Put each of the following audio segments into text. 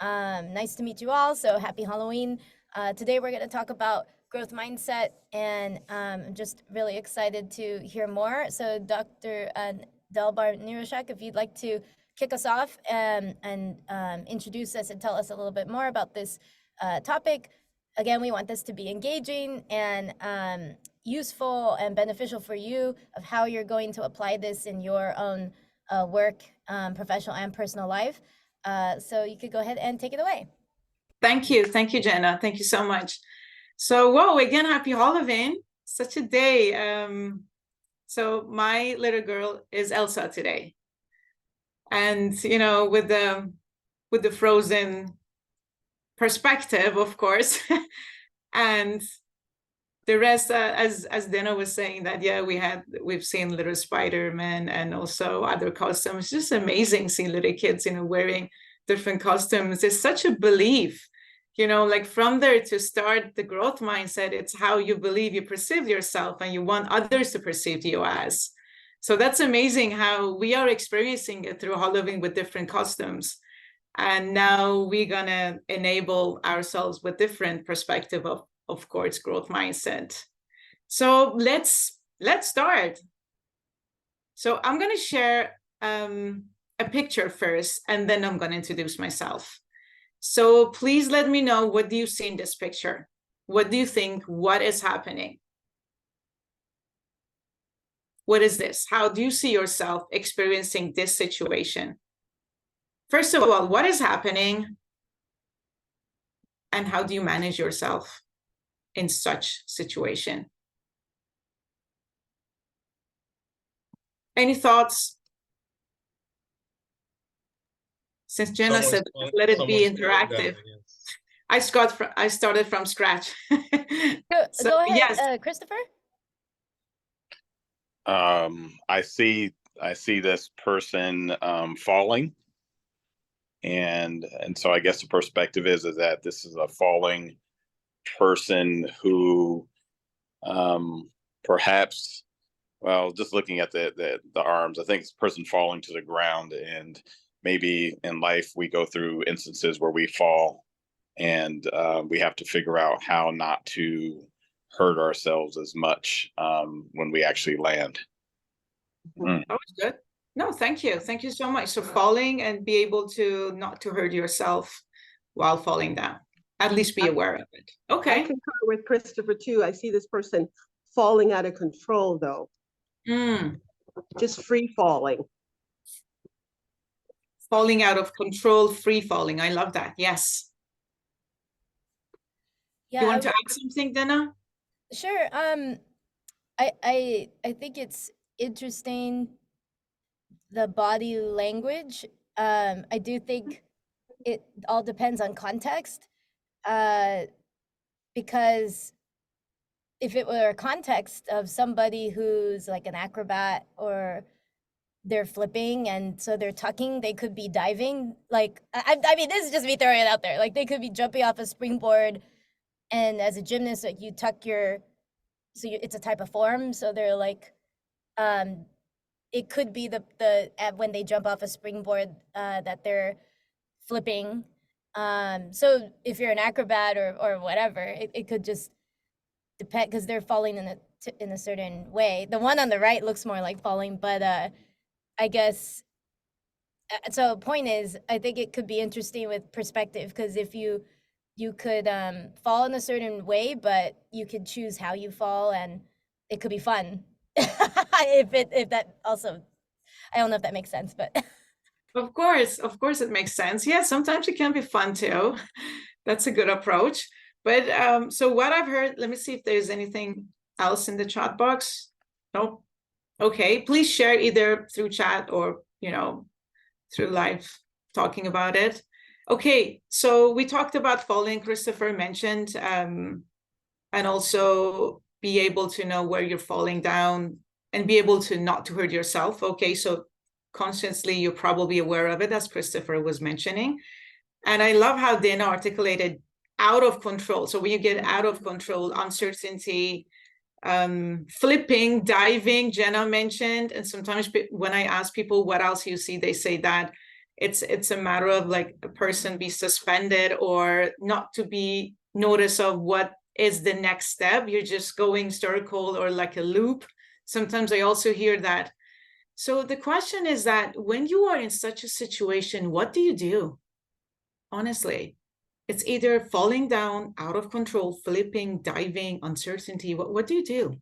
Nice to meet you all. So happy Halloween. Today we're going to talk about growth mindset, and I'm just really excited to hear more. So Dr. Delbar Niroushak, if you'd like to kick us off and introduce us and tell us a little bit more about this topic. Again, we want this to be engaging and useful and beneficial for you of how you're going to apply this in your own work, professional and personal life. So you could go ahead and take it away. Thank you, Jenna. Thank you so much. So, whoa, again, happy Halloween. Such a day. So my little girl is Elsa today. And, you know, with the Frozen perspective, of course, and the rest, as Dana was saying, that yeah, we've seen little Spider-Man and also other costumes. It's just amazing seeing little kids, you know, wearing different costumes. It's such a belief, you know, like from there to start the growth mindset. It's how you believe you perceive yourself and you want others to perceive you as. So that's amazing how we are experiencing it through Halloween with different costumes. And now we're gonna enable ourselves with different perspective of course, growth mindset. So let's start. So I'm gonna share a picture first, and then I'm gonna introduce myself. So please let me know, what do you see in this picture? What do you think? What is happening? What is this? How do you see yourself experiencing this situation? First of all, what is happening? And how do you manage yourself in such situation? Any thoughts? Since Jenna said, let it be interactive. I started from scratch. So, go ahead, yes. Christopher. I see this person falling, and so I guess the perspective is that this is a falling person who perhaps, well, just looking at the arms, I think it's a person falling to the ground. And maybe in life we go through instances where we fall, and we have to figure out how not to hurt ourselves as much when we actually land. That was good. No, thank you so much. So falling, and be able to not to hurt yourself while falling down, at least be aware of it. Okay. I concur with Christopher too. I see this person falling out of control though. Just free falling. Falling out of control, free falling. I love that. Yes. Yeah, you want to add something, Dana? Sure. I think it's interesting, the body language. I do think it all depends on context, because if it were a context of somebody who's like an acrobat, or they're flipping and so they're tucking, they could be diving. Like, I mean, this is just me throwing it out there. Like, they could be jumping off a springboard, and as a gymnast, like, you tuck it's a type of form. So they're like, it could be the when they jump off a springboard, that they're flipping. So if you're an acrobat or whatever, it could just depend, because they're falling in a certain way. The one on the right looks more like falling, but I guess, so point is, I think it could be interesting with perspective, because if you could fall in a certain way, but you could choose how you fall, and it could be fun. if that also, I don't know if that makes sense, but of course it makes sense. Yeah, sometimes it can be fun too. That's a good approach. But so what I've heard, let me see if there's anything else in the chat box. Nope. Okay, please share either through chat or, you know, through live talking about it. Okay, so we talked about falling, Christopher mentioned, and also be able to know where you're falling down and be able to not to hurt yourself. Okay, so consciously you're probably aware of it, as Christopher was mentioning. And I love how Dana articulated out of control. So when you get out of control, uncertainty, flipping, diving, Jenna mentioned. And sometimes when I ask people what else you see, they say that It's a matter of like a person be suspended or not to be notice of what is the next step. You're just going circle or like a loop. Sometimes I also hear that. So the question is that when you are in such a situation, what do you do? Honestly, it's either falling down, out of control, flipping, diving, uncertainty. What do you do?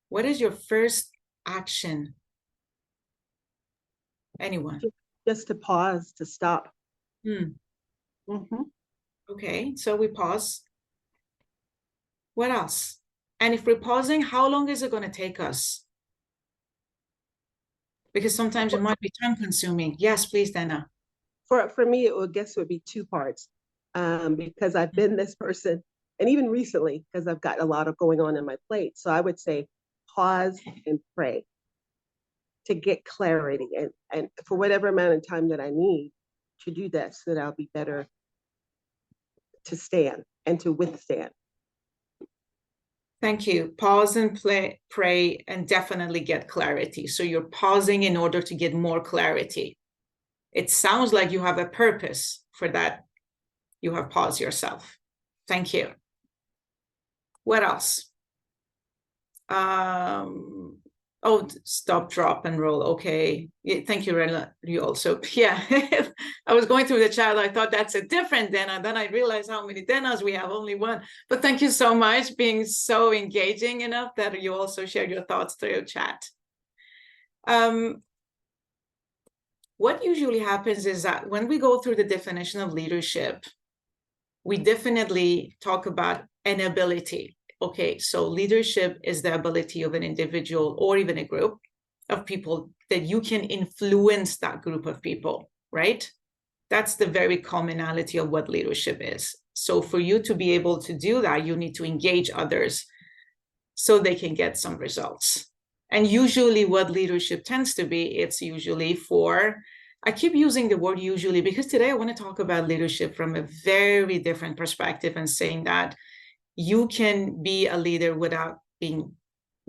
What is your first action? Anyone? Just to pause, to stop. Hmm. Mm-hmm. Okay, so we pause. What else? And if we're pausing, how long is it going to take us? Because sometimes it might be time consuming. Yes, please, Dana. For me, it would be two parts, because I've been this person, and even recently, because I've got a lot of going on in my plate. So I would say pause and pray to get clarity, and for whatever amount of time that I need to do that, so that I'll be better to stand and to withstand. Thank you. Pause and pray, and definitely get clarity. So you're pausing in order to get more clarity. It sounds like you have a purpose for that. You have paused yourself. Thank you. What else? Oh, stop, drop, and roll. Okay. Yeah, thank you, Rena. You also. Yeah. I was going through the chat. I thought that's a different Dana. Then I realized how many Danas we have, only one. But thank you so much, being so engaging enough that you also shared your thoughts through your chat. What usually happens is that when we go through the definition of leadership, we definitely talk about an ability. Okay, so leadership is the ability of an individual or even a group of people that you can influence that group of people, right? That's the very commonality of what leadership is. So for you to be able to do that, you need to engage others so they can get some results. And usually what leadership tends to be, it's usually for, I keep using the word usually because today I want to talk about leadership from a very different perspective and saying that you can be a leader without being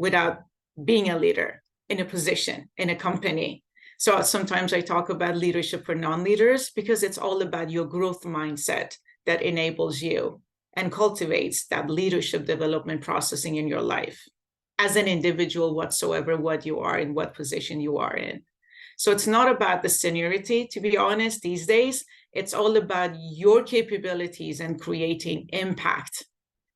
a leader in a position, in a company. So sometimes I talk about leadership for non-leaders because it's all about your growth mindset that enables you and cultivates that leadership development processing in your life as an individual whatsoever, what you are in, what position you are in. So it's not about the seniority, to be honest, these days. It's all about your capabilities and creating impact.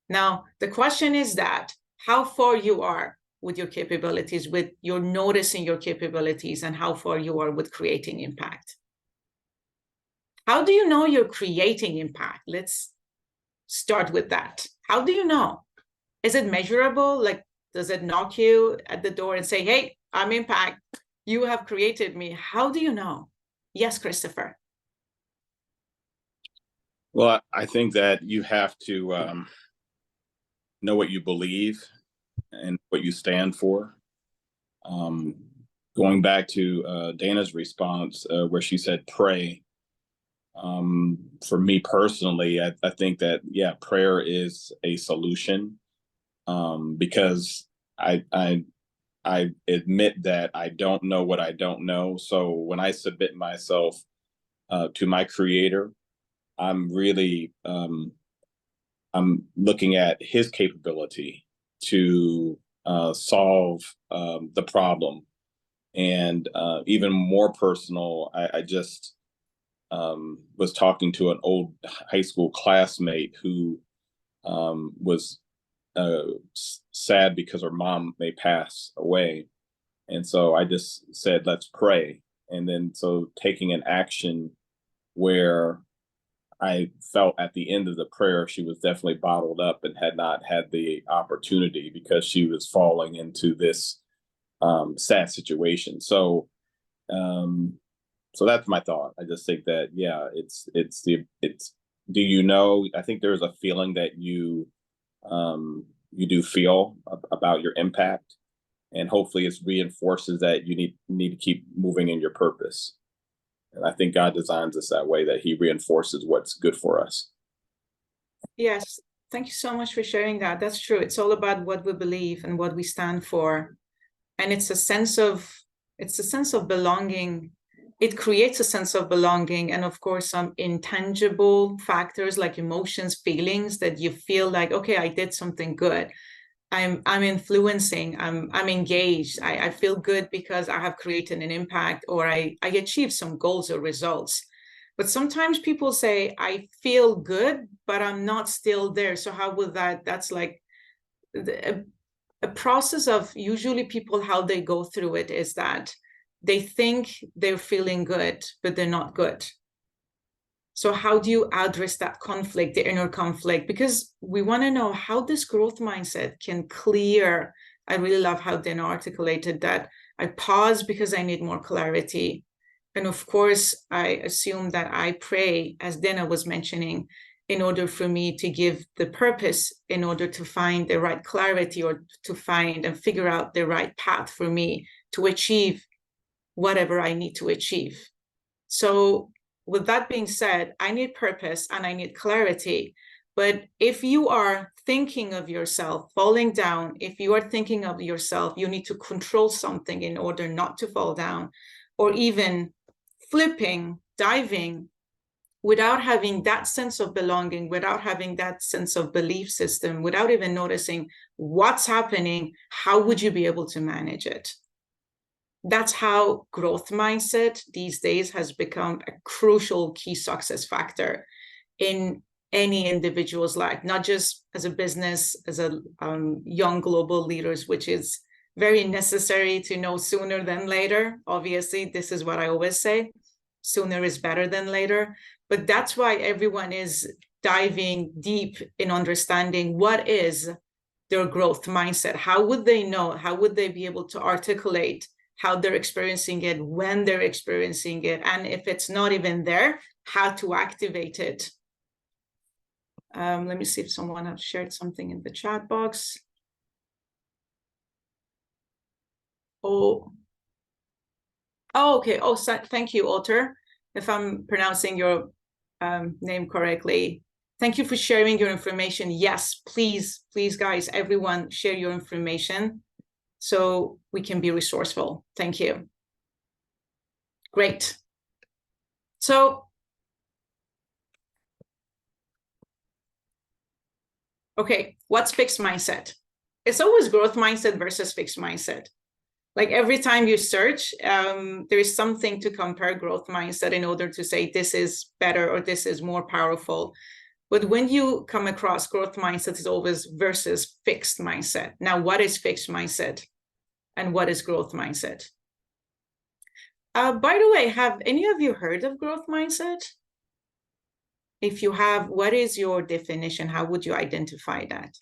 Now, the question is that how far you are with your capabilities, with your noticing your capabilities, and how far you are with creating impact. How do you know you're creating impact? Let's start with that. How do you know? Is it measurable? Like, does it knock you at the door and say, hey, I'm impact, you have created me? How do you know? Yes, Christopher. Well, I think that you have to know what you believe and what you stand for. Going back to Dana's response, where she said pray, for me personally, I think that, yeah, prayer is a solution, because I admit that I don't know what I don't know. So when I submit myself to my creator, I'm really I'm looking at his capability to solve the problem. And even more personal, I just was talking to an old high school classmate who was sad because her mom may pass away. And so I just said, let's pray. And then so taking an action where I felt at the end of the prayer, she was definitely bottled up and had not had the opportunity because she was falling into this sad situation. So that's my thought. I just think that, yeah, it's do you know, I think there's a feeling that you do feel about your impact, and hopefully it reinforces that you need to keep moving in your purpose. And I think God designs us that way, that he reinforces what's good for us. Yes. Thank you so much for sharing that. That's true. It's all about what we believe and what we stand for. And it's a sense of belonging it creates a sense of belonging, and of course some intangible factors like emotions, feelings that you feel like, okay, I did something good. I'm influencing, I'm engaged, I feel good because I have created an impact, or I achieved some goals or results. But sometimes people say, I feel good, but I'm not still there. So how would that's like a process of, usually people, how they go through it is that they think they're feeling good, but they're not good. So how do you address that conflict, the inner conflict? Because we want to know how this growth mindset can clear. I really love how Dana articulated that. I pause because I need more clarity. And of course, I assume that I pray, as Dana was mentioning, in order for me to give the purpose, in order to find the right clarity, or to find and figure out the right path for me to achieve whatever I need to achieve. So with that being said, I need purpose and I need clarity. But if you are thinking of yourself falling down, if you are thinking of yourself, you need to control something in order not to fall down, or even flipping, diving, without having that sense of belonging, without having that sense of belief system, without even noticing what's happening, how would you be able to manage it? That's how growth mindset these days has become a crucial key success factor in any individual's life, not just as a business, as a young global leaders, which is very necessary to know sooner than later. Obviously, this is what I always say, sooner is better than later. But that's why everyone is diving deep in understanding what is their growth mindset. How would they know? How would they be able to articulate how they're experiencing it, when they're experiencing it, and if it's not even there, how to activate it? Let me see if someone has shared something in the chat box. Oh, okay. Oh, thank you, Otter, if I'm pronouncing your name correctly. Thank you for sharing your information. Yes, please, please, guys, everyone, share your information so we can be resourceful. Thank you. Great. So, okay, what's fixed mindset? It's always growth mindset versus fixed mindset. Like every time you search, there is something to compare growth mindset in order to say this is better or this is more powerful. But when you come across growth mindset, it's always versus fixed mindset. Now, what is fixed mindset and what is growth mindset? By the way, have any of you heard of growth mindset? If you have, what is your definition? How would you identify that?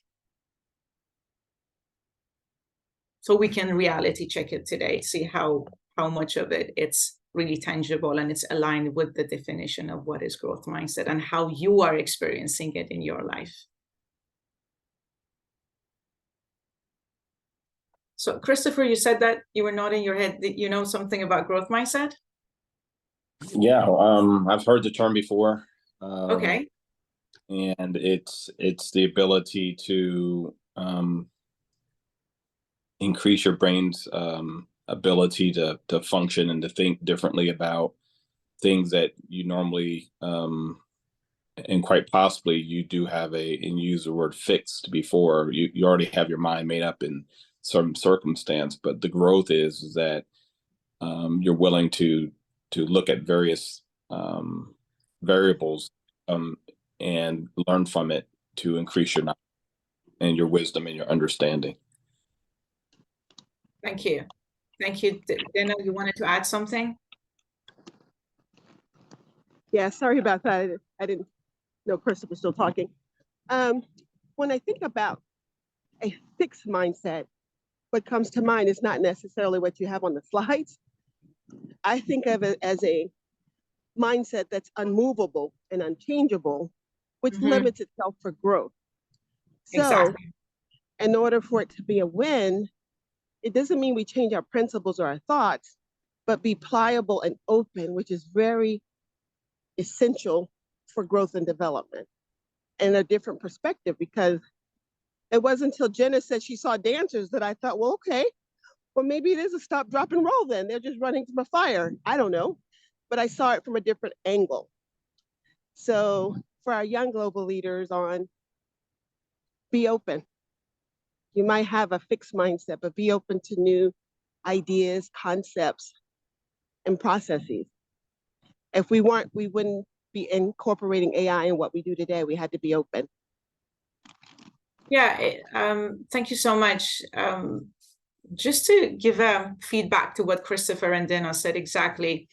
So we can reality check it today, see how much of it it's really tangible and it's aligned with the definition of what is growth mindset and how you are experiencing it in your life. So Christopher, you said that you were nodding your head. Did you know something about growth mindset? Yeah, I've heard the term before. Okay. And it's the ability to increase your brain's ability to function and to think differently about things that you normally and quite possibly you do have and use the word fixed before. You already have your mind made up in some circumstance, but the growth is that you're willing to look at various variables and learn from it to increase your knowledge and your wisdom and your understanding. Thank you. Thank you. Dana, you wanted to add something? Yeah, sorry about that. I didn't know Christopher was still talking. When I think about a fixed mindset, what comes to mind is not necessarily what you have on the slides. I think of it as a mindset that's unmovable and unchangeable, which limits itself for growth. So Exactly. in order for it to be a win, it doesn't mean we change our principles or our thoughts, but be pliable and open, which is very essential for growth and development and a different perspective. Because it wasn't until Jenna said she saw dancers that I thought, well, okay, well, maybe it is a stop, drop, and roll then. They're just running from a fire. I don't know. but I saw it from a different angle. So for our young global leaders on, be open. You might have a fixed mindset, but be open to new ideas, concepts, and processes. If we weren't, we wouldn't be incorporating AI in what we do today. We had to be open. Yeah, thank you so much. Just to give feedback to what Christopher and Dana said exactly,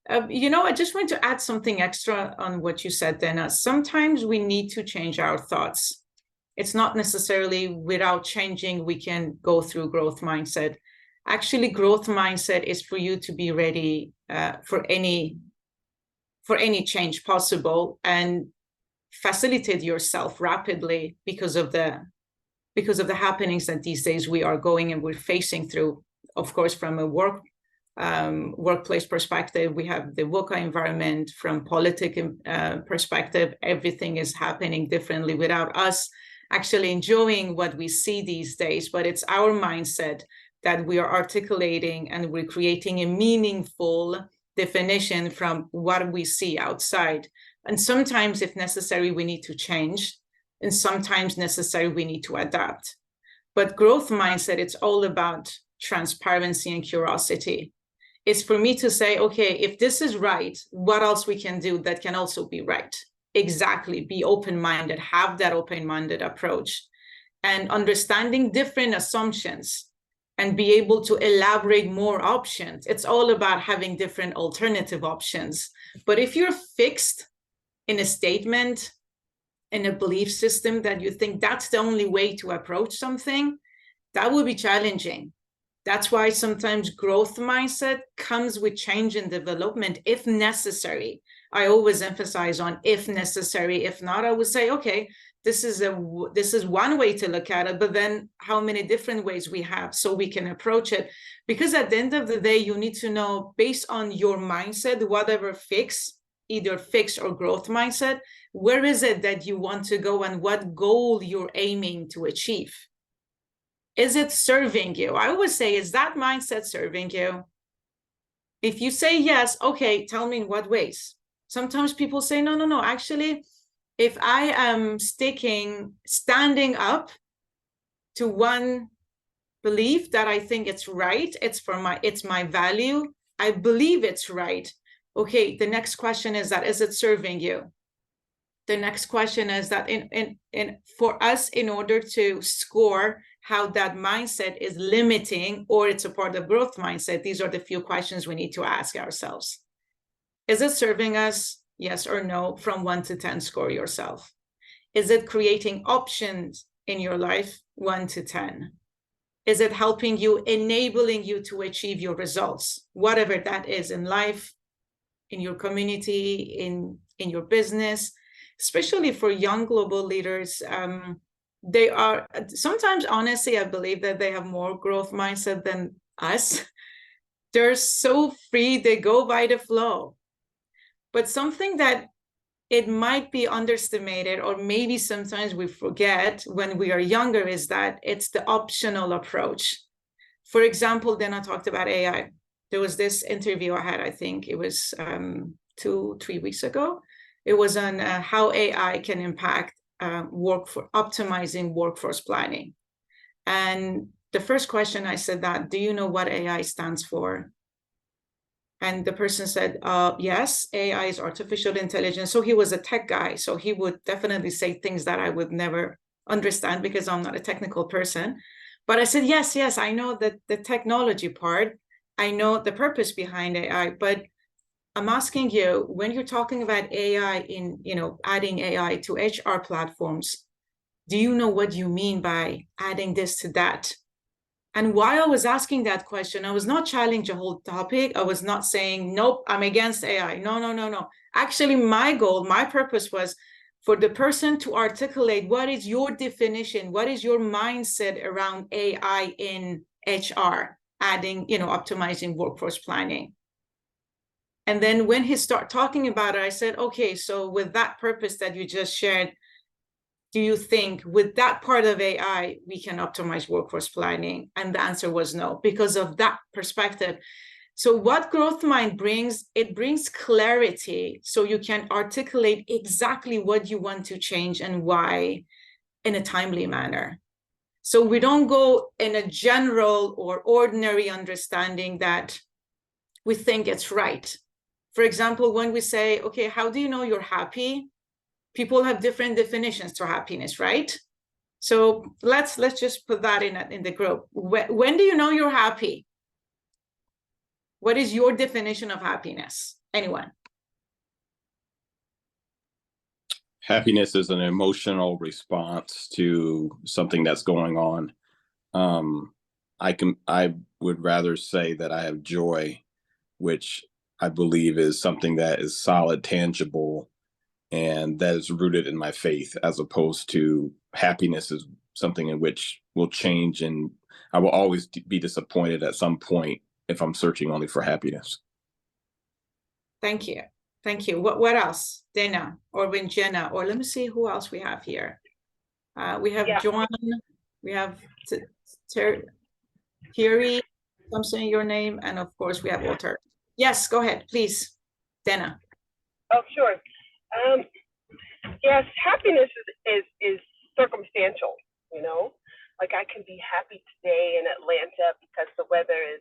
I just want to add something extra on what you said, Dana. Sometimes we need to change our thoughts. It's not necessarily without changing we can go through growth mindset. Actually, growth mindset is for you to be ready for any change possible and facilitate yourself rapidly because of the happenings that these days we are going and we're facing through. Of course, from a workplace perspective, we have the VUCA environment. From political perspective, everything is happening differently without us actually enjoying what we see these days. But it's our mindset that we are articulating, and we're creating a meaningful definition from what we see outside. And sometimes, if necessary, we need to change. And sometimes necessary, we need to adapt. But growth mindset, it's all about transparency and curiosity. It's for me to say, okay, if this is right, what else we can do that can also be right? Exactly, be open-minded, have that open-minded approach, and understanding different assumptions and be able to elaborate more options. It's all about having different alternative options. But if you're fixed in a statement, in a belief system that you think that's the only way to approach something, that will be challenging. That's why sometimes growth mindset comes with change and development if necessary. I always emphasize on if necessary. If not, I would say, okay, this is one way to look at it, but then how many different ways we have so we can approach it? Because at the end of the day, you need to know, based on your mindset, whatever either fixed or growth mindset, where is it that you want to go and what goal you're aiming to achieve? Is it serving you? I always say, is that mindset serving you? If you say yes, okay, tell me in what ways. Sometimes people say, no, actually, if I am standing up to one belief that I think it's right, it's my value, I believe it's right. Okay, the next question is that, is it serving you? The next question is that for us, in order to score how that mindset is limiting or it's a part of growth mindset, these are the few questions we need to ask ourselves. Is it serving us? Yes or no? From 1 to 10, score yourself. Is it creating options in your life? 1 to 10. Is it helping you, enabling you to achieve your results? Whatever that is in life, in your community, in your business, especially for young global leaders. They are sometimes, honestly, I believe that they have more growth mindset than us. They're so free, they go by the flow. But something that it might be underestimated, or maybe sometimes we forget when we are younger, is that it's the optional approach. For example, then I talked about AI. There was this interview I had, I think it was 2-3 weeks ago. It was on how AI can impact optimizing workforce planning. And the first question I said that, do you know what AI stands for? And the person said, yes, AI is artificial intelligence. So he was a tech guy. So he would definitely say things that I would never understand because I'm not a technical person. But I said, yes, I know that the technology part, I know the purpose behind AI, but I'm asking you, when you're talking about AI adding AI to HR platforms, do you know what you mean by adding this to that? And while I was asking that question, I was not challenging the whole topic. I was not saying, nope, I'm against AI. No. Actually, my goal, my purpose was for the person to articulate what is your definition, what is your mindset around AI in HR, adding, optimizing workforce planning. And then when he started talking about it, I said, okay, so with that purpose that you just shared, do you think with that part of AI, we can optimize workforce planning? And the answer was no, because of that perspective. So what growth mind brings, it brings clarity, so you can articulate exactly what you want to change and why in a timely manner. So we don't go in a general or ordinary understanding that we think it's right. For example, when we say, okay, how do you know you're happy? People have different definitions to happiness, right? So let's just put that in the group. When do you know you're happy? What is your definition of happiness? Anyone? Happiness is an emotional response to something that's going on. I would rather say that I have joy, which I believe is something that is solid, tangible, and that is rooted in my faith, as opposed to happiness is something in which will change, and I will always be disappointed at some point if I'm searching only for happiness. Thank you. Thank you. What else? Dana or Jenna, or let me see who else we have here. We have Joan, we have Thierry, I'm saying your name, and of course we have Walter. Yes, go ahead, please, Dana. Oh, sure. Yes, happiness is circumstantial, you know? Like I can be happy today in Atlanta because the weather is,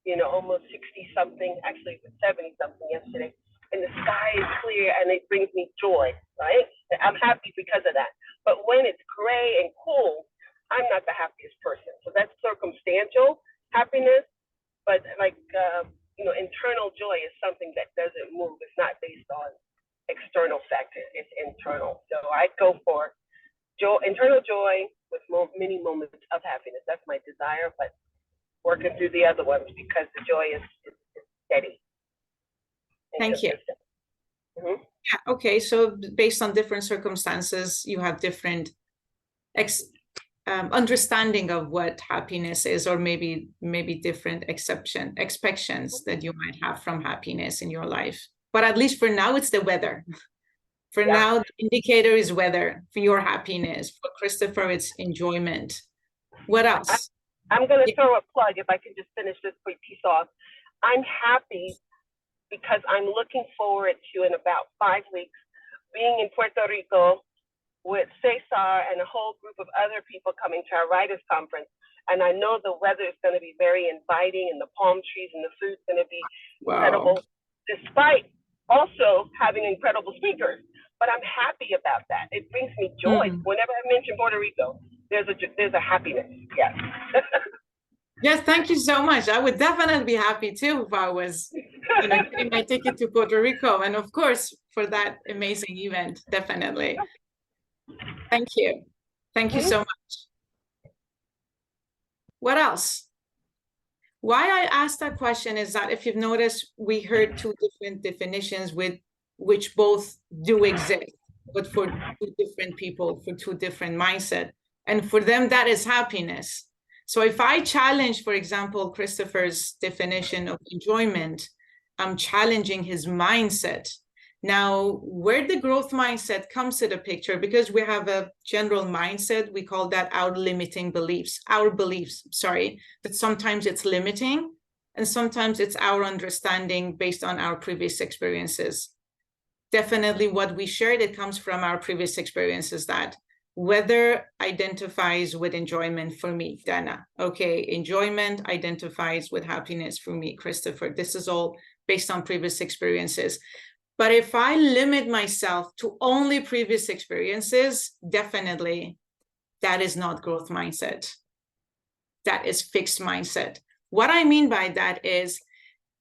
you know, almost 60-something, actually it was 70-something yesterday, and the sky is clear and it brings me joy, right? I'm happy because of that. But when it's gray and cold, I'm not the happiest person. So that's circumstantial happiness, but like, you know, internal joy is something that doesn't move. It's not based on external factor, it's internal. So I go for joy, internal joy with many moments of happiness. That's my desire, but working through the other ones because the joy is steady. Thank you. Mm-hmm. Yeah, okay, so based on different circumstances, you have different understanding of what happiness is, or maybe different expectations that you might have from happiness in your life. But at least for now, it's the weather. For now, the indicator is weather. For your happiness, for Christopher, it's enjoyment. What else? I'm going to throw a plug, if I can just finish this quick piece off. I'm happy because I'm looking forward to, in about 5 weeks, being in Puerto Rico with Cesar and a whole group of other people coming to our writers conference. And I know the weather is going to be very inviting, and the palm trees and the food's going to be incredible, despite also having incredible speakers. But I'm happy about that. It brings me joy. Whenever I mention Puerto Rico, there's a happiness. Yes. Yes, thank you so much. I would definitely be happy too if I was, you know, getting my ticket to Puerto Rico, and of course for that amazing event. Definitely. Thank you. Thank you so much. What else? Why I asked that question is that if you've noticed, we heard two different definitions with which both do exist, but for two different people, for two different mindsets. And for them, that is happiness. So if I challenge, for example, Christopher's definition of enjoyment, I'm challenging his mindset. Now, where the growth mindset comes to the picture, because we have a general mindset, we call that our limiting beliefs, but sometimes it's limiting, and sometimes it's our understanding based on our previous experiences. Definitely what we shared, it comes from our previous experiences, that weather identifies with enjoyment for me, Dana. Okay, enjoyment identifies with happiness for me, Christopher. This is all based on previous experiences. But if I limit myself to only previous experiences, definitely that is not growth mindset. That is fixed mindset. What I mean by that is,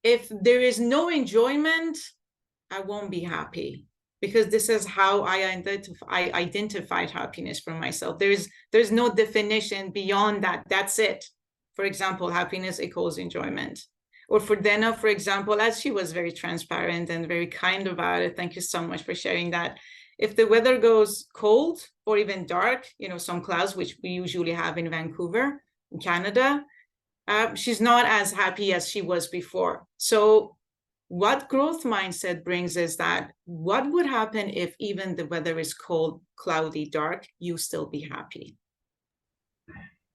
if there is no enjoyment, I won't be happy, because this is how I identified happiness for myself. There's no definition beyond that. That's it. For example, happiness equals enjoyment. Or for Dana, for example, as she was very transparent and very kind about it, thank you so much for sharing that. If the weather goes cold or even dark, you know, some clouds, which we usually have in Vancouver, in Canada, she's not as happy as she was before. So what growth mindset brings is that, what would happen if even the weather is cold, cloudy, dark, you still be happy?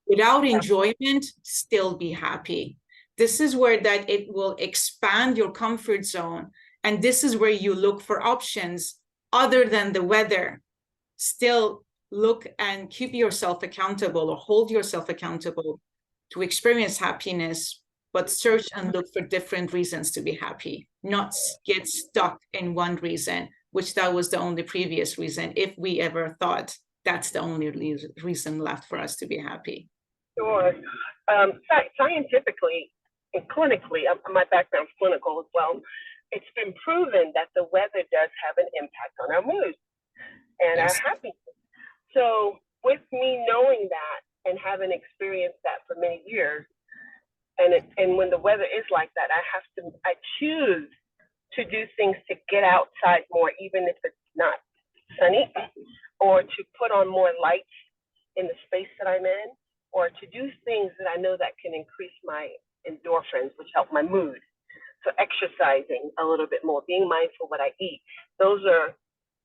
Without enjoyment, still be happy. this is where that it will expand your comfort zone. And this is where you look for options other than the weather. Still look and keep yourself accountable or hold yourself accountable to experience happiness, but search and look for different reasons to be happy, not get stuck in one reason, which that was the only previous reason, if we ever thought that's the only reason left for us to be happy. Sure. Scientifically and clinically, my background's clinical as well, it's been proven that the weather does have an impact on our mood and Yes. our happiness. So with me knowing that and having experienced that for many years, and when the weather is like that, I choose to do things to get outside more, even if it's not sunny, or to put on more lights in the space that I'm in, or to do things that I know that can increase my endorphins, which help my mood. So exercising a little bit more, being mindful what I eat. Those are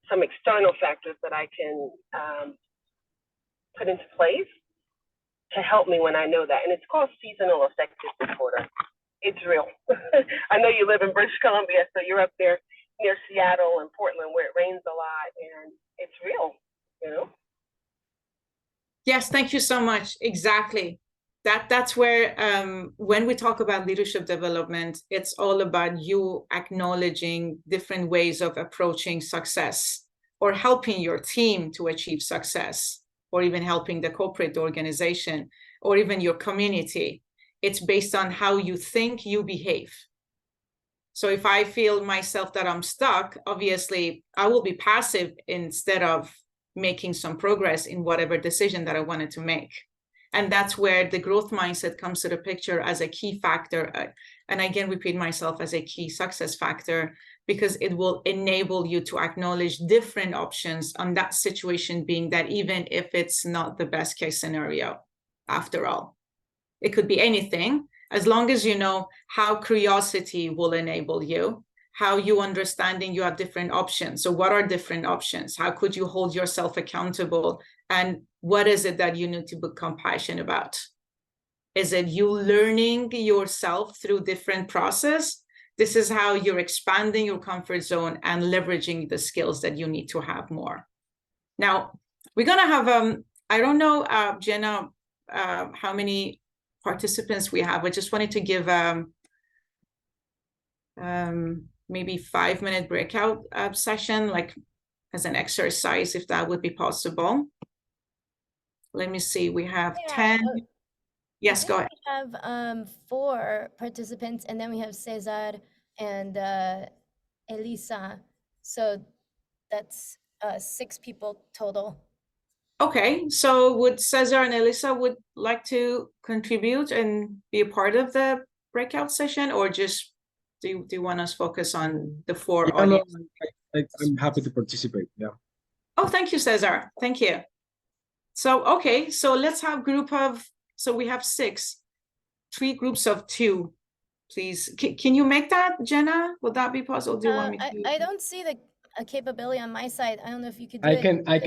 some external factors that I can put into place to help me when I know that. And it's called seasonal affective disorder. It's real. I know you live in British Columbia, so you're up there near Seattle and Portland where it rains a lot, and it's real, you know? Yes, thank you so much. Exactly. That's where when we talk about leadership development, it's all about you acknowledging different ways of approaching success or helping your team to achieve success, or even helping the corporate organization or even your community. It's based on how you think, you behave. So if I feel myself that I'm stuck, obviously I will be passive instead of making some progress in whatever decision that I wanted to make. And that's where the growth mindset comes to the picture as a key factor. And again, repeat myself, as a key success factor, because it will enable you to acknowledge different options on that situation, being that even if it's not the best case scenario, after all, it could be anything, as long as you know how curiosity will enable you, how you understanding you have different options. So what are different options? How could you hold yourself accountable? And what is it that you need to be compassionate about? Is it you learning yourself through different process? This is how you're expanding your comfort zone and leveraging the skills that you need to have more. Now, we're gonna have, I don't know, Jenna, how many participants we have. I just wanted to give maybe 5-minute breakout session, like as an exercise, if that would be possible. Let me see, we have 10. Yes, go ahead. We have 4 participants, and then we have Cesar and Elisa. So that's 6 people total. Okay, so would Cesar and Elisa would like to contribute and be a part of the breakout session, or just do you want us to focus on the 4 audience? No, I'm happy to participate, yeah. Oh, thank you, Cesar. Thank you. So, okay, so let's have group of, so we have 6, 3 groups of 2, please. Can you make that, Jenna? Would that be possible? Do you want me to? I don't see the capability on my side. I don't know if you could do I it. can do it.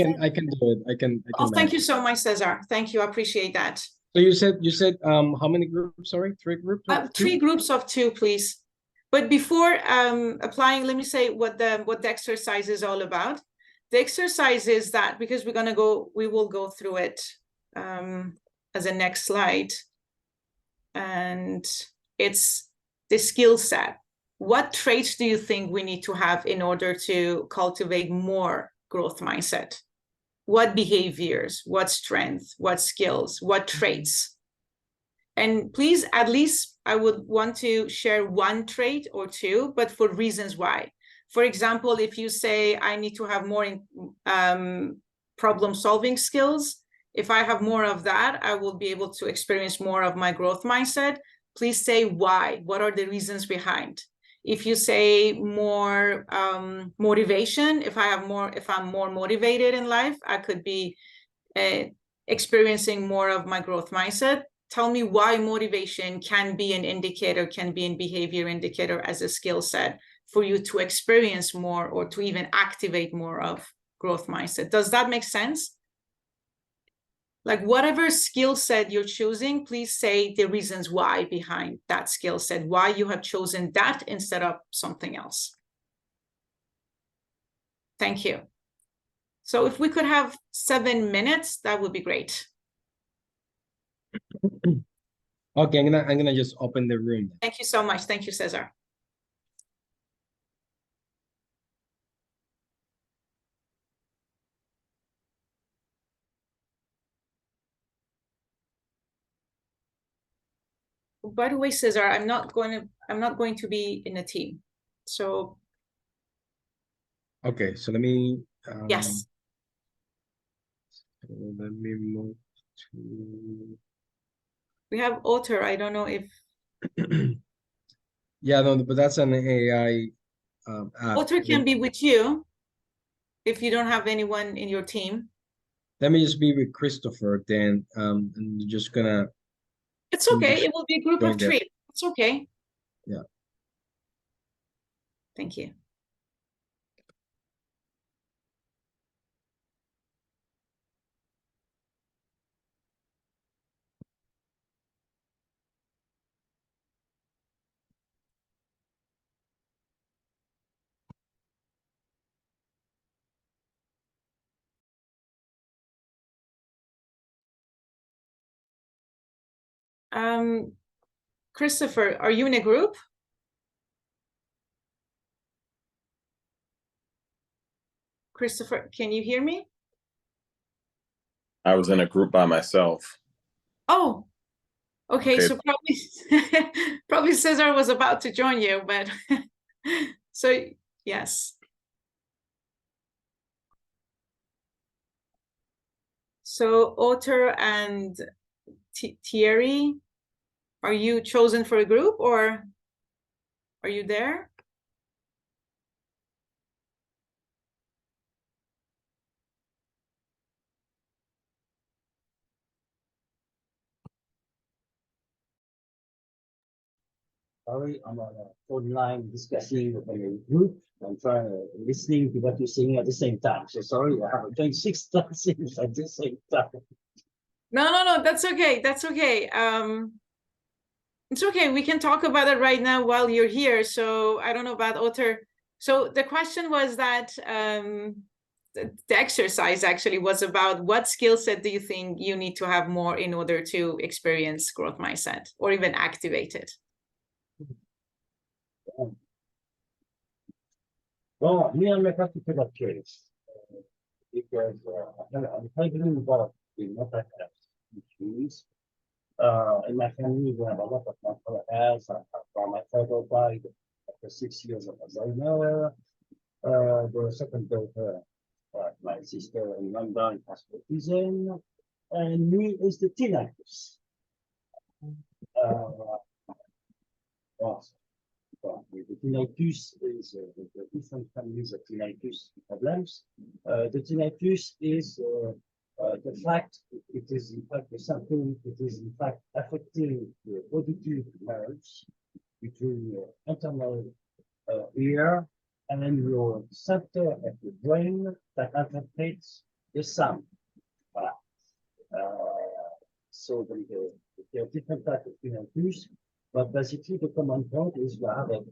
I can Oh, thank manage. you so much, Cesar. Thank you. I appreciate that. So you said how many groups? Sorry, 3 groups? 3 groups of 2, please. But before applying, let me say what the exercise is all about. The exercise is that, because we will go through it as a next slide, and it's the skill set. What traits do you think we need to have in order to cultivate more growth mindset? What behaviors, what strengths, what skills, what traits? And please, at least I would want to share 1 trait or 2, but for reasons why. For example, if you say I need to have more problem-solving skills, if I have more of that, I will be able to experience more of my growth mindset. Please say why. What are the reasons behind? If you say more motivation, if I'm more motivated in life, I could be experiencing more of my growth mindset. Tell me why motivation can be an indicator, can be a behavior indicator as a skill set for you to experience more or to even activate more of growth mindset. Does that make sense? Like whatever skill set you're choosing, please say the reasons why behind that skill set, why you have chosen that instead of something else. Thank you. So if we could have 7 minutes, that would be great. Okay, I'm gonna just open the room. Thank you so much. Thank you, Cesar. By the way, Cesar, I'm not going to be in a team. So Okay, so let me yes. let me move to We have Otter. I don't know if yeah, no, but that's an AI app. Otter can be with you if you don't have anyone in your team. Let me just be with Christopher then. And just gonna It's okay. It will be a group of join there. 3. It's okay. Yeah. Thank you. Christopher, are you in a group? Christopher, can you hear me? I was in a group by myself. Oh, okay. Okay. So probably Cesar was about to join you, but so yes. So Otter and Thierry, are you chosen for a group or are you there? Sorry, I'm on a phone line discussing with a group. I'm trying to listening to what you're saying at the same time. So sorry, I have 26 things at the same time. No, that's okay. That's okay. It's okay. We can talk about it right now while you're here. So I don't know about Otter. So the question was that the exercise actually was about what skill set do you think you need to have more in order to experience growth mindset or even activate it? Well, me and my practical that case because I'm heavily involved in mental health issues. In my family, we have a lot of mental health. My father died after 6 years of Alzheimer. The second daughter, my sister in London, has autism, and me is the teenagers. Well, the tinnitus is the different families of tinnitus problems. The tinnitus is the fact it is in fact something it is in fact affecting the auditive nerves between your internal ear and your center of the brain that interprets the sound. So there are different types of tinnitus, but basically the common point is you have a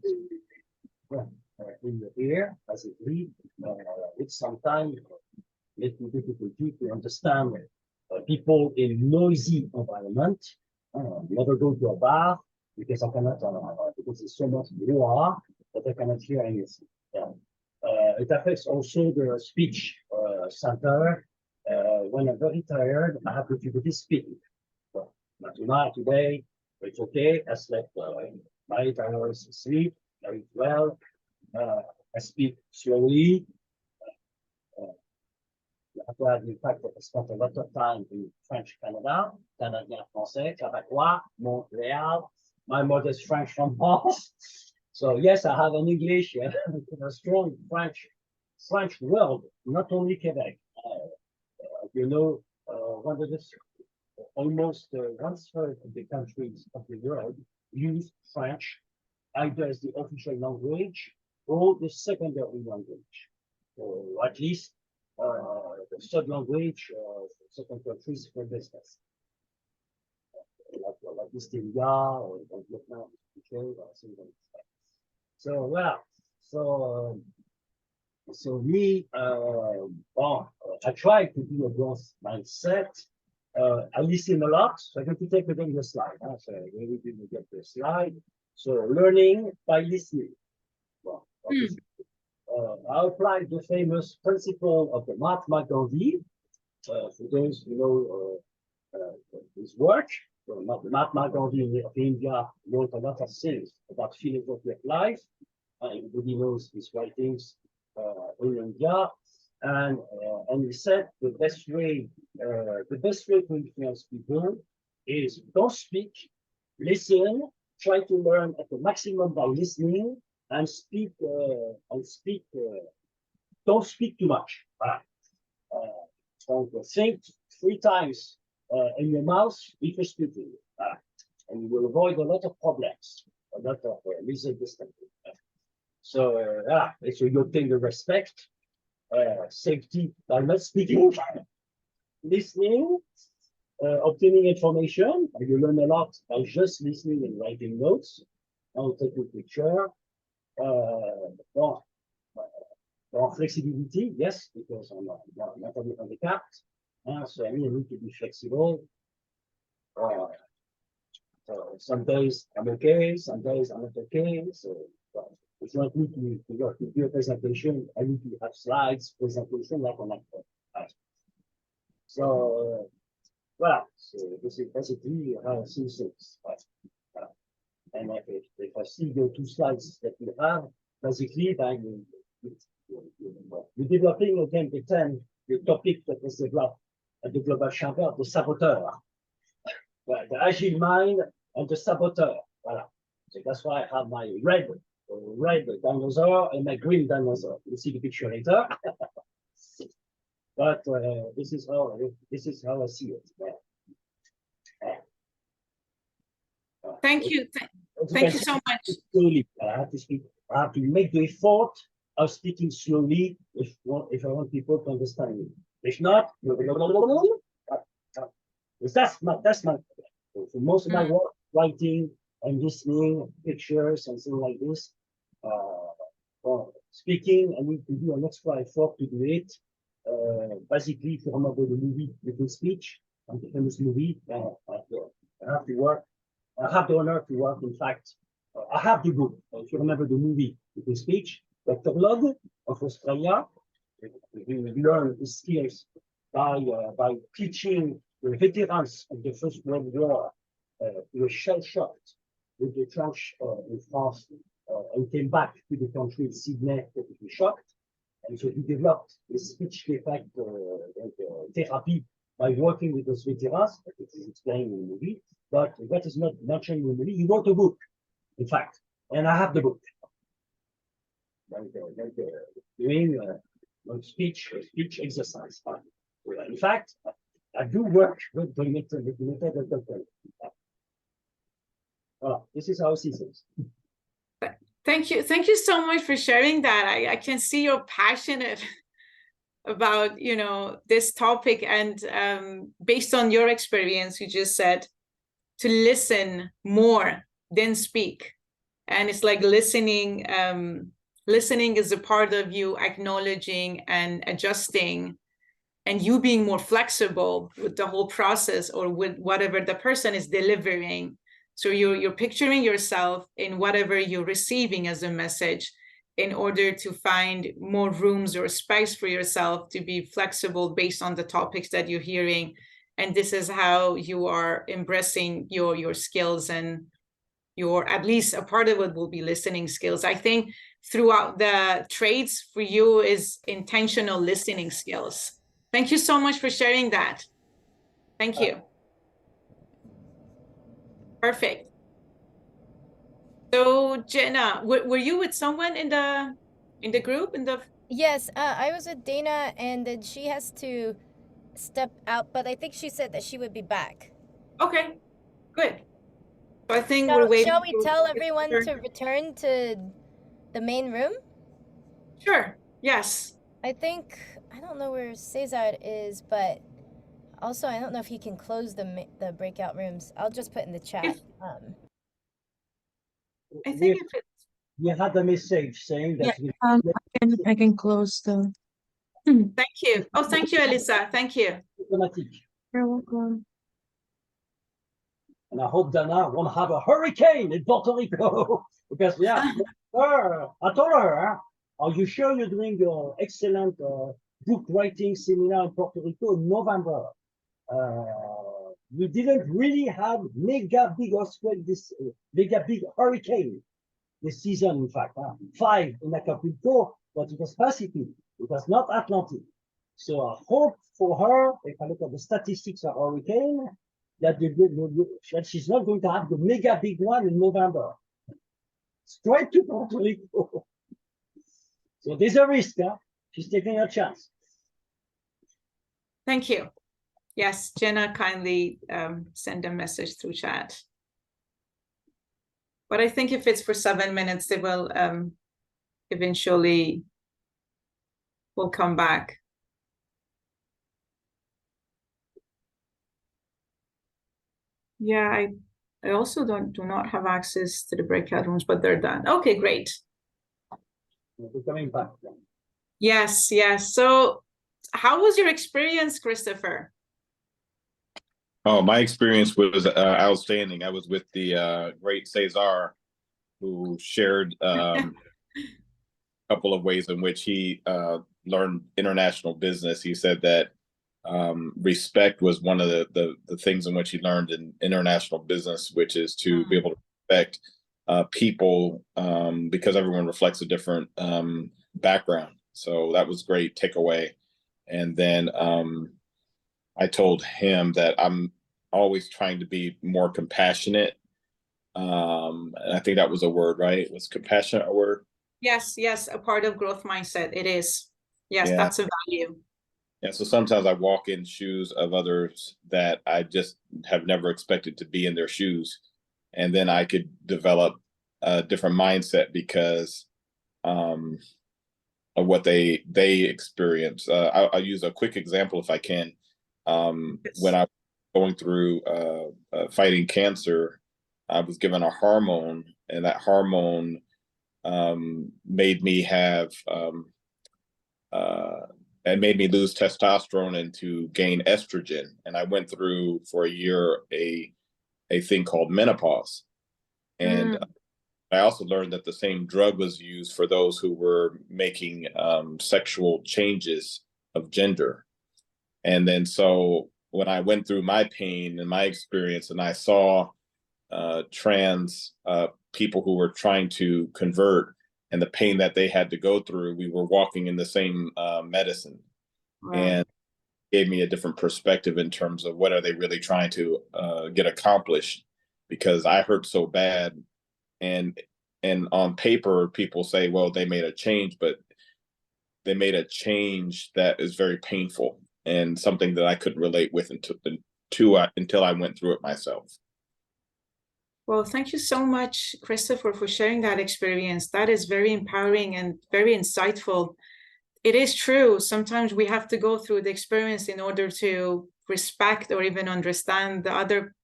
in the ear, as it leads, it's sometimes little difficulty to understand people in noisy environment. Never go to a bar because I cannot, because it's so much noir that I cannot hear anything. It affects also the speech center. When I'm very tired, I have difficulty speaking. So, not tonight, today, it's okay. I slept 8 hours sleep very well. I speak slowly. Après, du fact that I spent a lot of time in French Canada, Canadien Français, Québécois, Montréal. My mother is French from France. So yes, I have an English, a strong French world, not only Quebec. You know, one of the almost 1/3 of the countries of the world use French either as the official language or the secondary language, or at least the third language certain countries for business. Like East India or Vietnam, or something like that. So, well, so me, I try to do a growth mindset. I listen a lot, so I'm going to take again the slide. So we didn't get the slide. So learning by listening. Well, obviously, I applied the famous principle of the Mahatma Gandhi. For those who know his work, Mahatma Gandhi of India wrote a lot of things about philosophy of life. Everybody knows his writings in India, and he said the best way to influence people is don't speak, listen, try to learn at the maximum by listening, and speak. Don't speak too much. So think 3 times in your mouth before speaking, and you will avoid a lot of problems, a lot of misunderstanding. So it's a good thing to respect, safety by not speaking, listening, obtaining information. You learn a lot by just listening and writing notes. I'll take a picture. Flexibility, yes, because I'm not handicapped. So I need to be flexible. So some days I'm okay, some days I'm not okay. So if you want me to do a presentation, I need to have slides, presentation like on that. So well, so this is basically how I see things. And if I see the 2 slides that you have, basically then you're developing again the topic that was developed at the Global Chamber, the saboteur. Well, the agile mind and the saboteur. Voilà. So that's why I have my red dinosaur and my green dinosaur. You see the picture later. But this is how I see it. Thank you. Thank you so much. Slowly. I have to speak. I have to make the effort of speaking slowly if I want people to understand me. If not, that's my for most of my work, writing and listening, pictures and things like this. Speaking, I need to do an extra effort to do it. Basically, if you remember the movie Little Speech, the famous movie, I have to work. I have the honor to work. In fact, I have the book. If you remember the movie Little Speech, Dr. Log of Australia, we learn the skills by teaching the veterans of the First World War who were shell-shocked with the trench in France and came back to the country in Sydney completely shocked. And so he developed the speech defect therapy by working with those veterans, that is explained in the movie, but that is not mentioned in the movie. He wrote a book, in fact, and I have the book. Doing speech exercise. In fact, I do work with the method of the this is how I see things. Thank you so much for sharing that. I can see you're passionate about this topic, and based on your experience, you just said to listen more than speak, and it's like listening. Listening is a part of you acknowledging and adjusting, and you being more flexible with the whole process or with whatever the person is delivering. So you're picturing yourself in whatever you're receiving as a message in order to find more rooms or space for yourself to be flexible based on the topics that you're hearing. And this is how you are embracing your skills, and at least a part of it will be listening skills. I think throughout the trades for you is intentional listening skills. Thank you so much for sharing that. Thank you. Perfect. So Jenna, were you with someone in the group? Yes, I was with Dana, and then she has to step out, but I think she said that she would be back. Okay, good. So I think we're waiting. Shall we tell everyone to return to the main room? Sure. Yes. I don't know where Cesar is, but Also, I don't know if he can close the breakout rooms. I'll just put in the chat. If, Um, I We, think if it, we had a message saying that we I can close the. thank you. Oh, thank you, Elisa. Thank you. automatic. You're welcome. And I hope Dana won't have a hurricane in Puerto Rico. Because, yeah, I told her, are you sure you're doing your excellent book writing seminar in Puerto Rico in November? We didn't really have mega big earthquake, mega big hurricane this season, in fact. 5 in Acapulco, but it was Pacific. It was not Atlantic. So I hope for her, if I look at the statistics of hurricane, that she's not going to have the mega big one in November. Straight to Puerto Rico. So there's a risk, huh? She's taking a chance. Thank you. Yes, Jenna kindly send a message through chat. But I think if it's for 7 minutes, they will eventually will come back. Yeah, I also do not have access to the breakout rooms, but they're done. Okay, great. We're coming back. Yes, yes. So how was your experience, Christopher? Oh, my experience was outstanding. I was with the great Cesar, who shared a couple of ways in which he learned international business. He said that respect was one of the things in which he learned in international business, which is to be able to respect people because everyone reflects a different background. So that was great takeaway. And then I told him that I'm always trying to be more compassionate. And I think that was a word, right? Was compassionate a word? Yes, yes, a part of growth mindset. It is. Yes, Yeah. that's a value. Yeah, so sometimes I walk in shoes of others that I just have never expected to be in their shoes. And then I could develop a different mindset because of what they experience. I'll use a quick example if I can. Yes. When I was going through fighting cancer, I was given a hormone, and that hormone made me have it made me lose testosterone and to gain estrogen. And I went through for a year a thing called menopause. And I also learned that the same drug was used for those who were making sexual changes of gender. And then so when I went through my pain and my experience, and I saw trans people who were trying to convert and the pain that they had to go through, we were walking in the same medicine. Wow. And gave me a different perspective in terms of what are they really trying to get accomplished, because I hurt so bad. And on paper, people say, well, they made a change, but they made a change that is very painful and something that I couldn't relate with until I went through it myself. Well, thank you so much, Christopher, for sharing that experience. That is very empowering and very insightful. It is true. Sometimes we have to go through the experience in order to respect or even understand the other,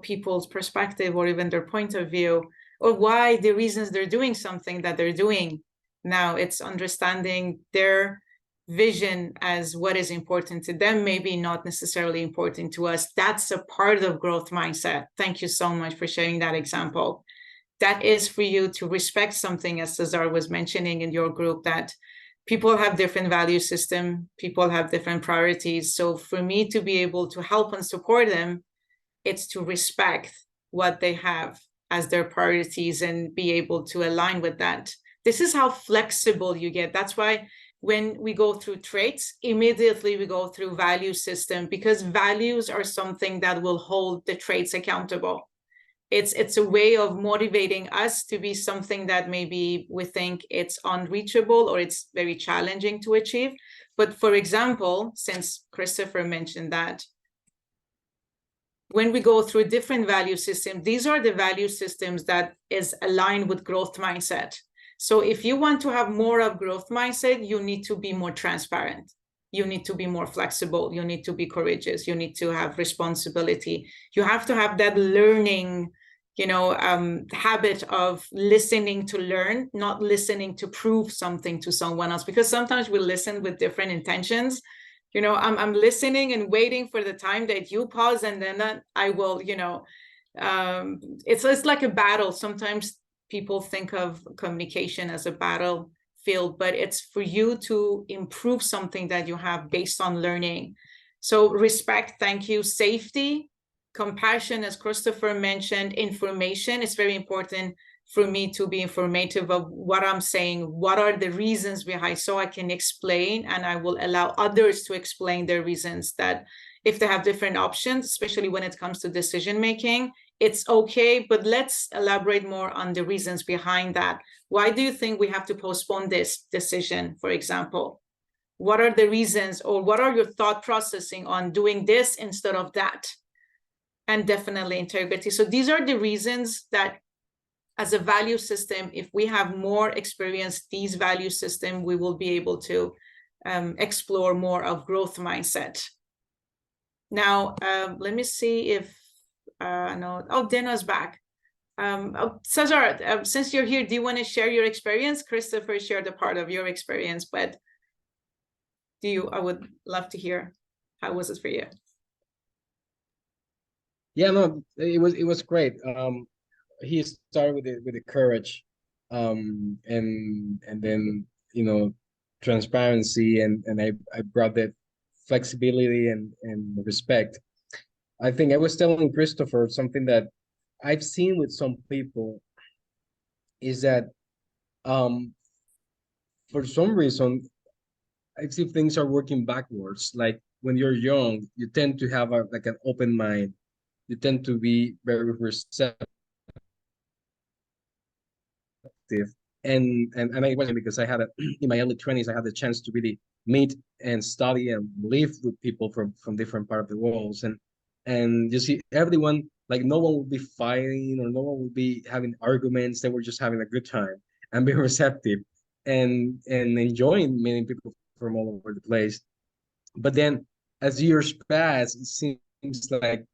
people's perspective or even their point of view, or why the reasons they're doing something that they're doing. Now it's understanding their vision as what is important to them, maybe not necessarily important to us. That's a part of growth mindset. Thank you so much for sharing that example. That is for you to respect something, as Cesar was mentioning in your group, that people have different value system, people have different priorities. So for me to be able to help and support them, it's to respect what they have as their priorities and be able to align with that. This is how flexible you get. That's why when we go through traits, immediately we go through value system, because values are something that will hold the traits accountable. It's a way of motivating us to be something that maybe we think it's unreachable or it's very challenging to achieve. But for example, since Christopher mentioned that, when we go through different value systems, these are the value systems that is aligned with growth mindset. So if you want to have more of growth mindset, you need to be more transparent. you need to be more flexible, you need to be courageous, you need to have responsibility. You have to have that learning, habit of listening to learn, not listening to prove something to someone else, because sometimes we listen with different intentions. I'm listening and waiting for the time that you pause, and then I will, it's like a battle. Sometimes people think of communication as a battlefield, but it's for you to improve something that you have based on learning. So respect, thank you, safety, compassion, as Christopher mentioned, information. It's very important for me to be informative of what I'm saying, what are the reasons behind, so I can explain, and I will allow others to explain their reasons, that if they have different options, especially when it comes to decision making, it's okay, but let's elaborate more on the reasons behind that. Why do you think we have to postpone this decision, for example? What are the reasons, or what are your thought processing on doing this instead of that? And definitely integrity. So these are the reasons that, as a value system, if we have more experience, these value system, we will be able to explore more of growth mindset. Now, let me see if, no, oh, Dana's back. Cesar, since you're here, do you want to share your experience? Christopher shared a part of your experience, but I would love to hear, how was it for you? Yeah, no, it was great. He started with the courage, and then transparency, and I brought that flexibility and respect. I think I was telling Christopher something that I've seen with some people is that for some reason I see things are working backwards. Like when you're young, you tend to have like an open mind. You tend to be very receptive. And I wasn't, because I had in my early 20s, I had the chance to really meet and study and live with people from different part of the world. And you see everyone, like no one would be fighting or no one would be having arguments. They were just having a good time and being receptive and enjoying meeting people from all over the place. But then as years pass, it seems like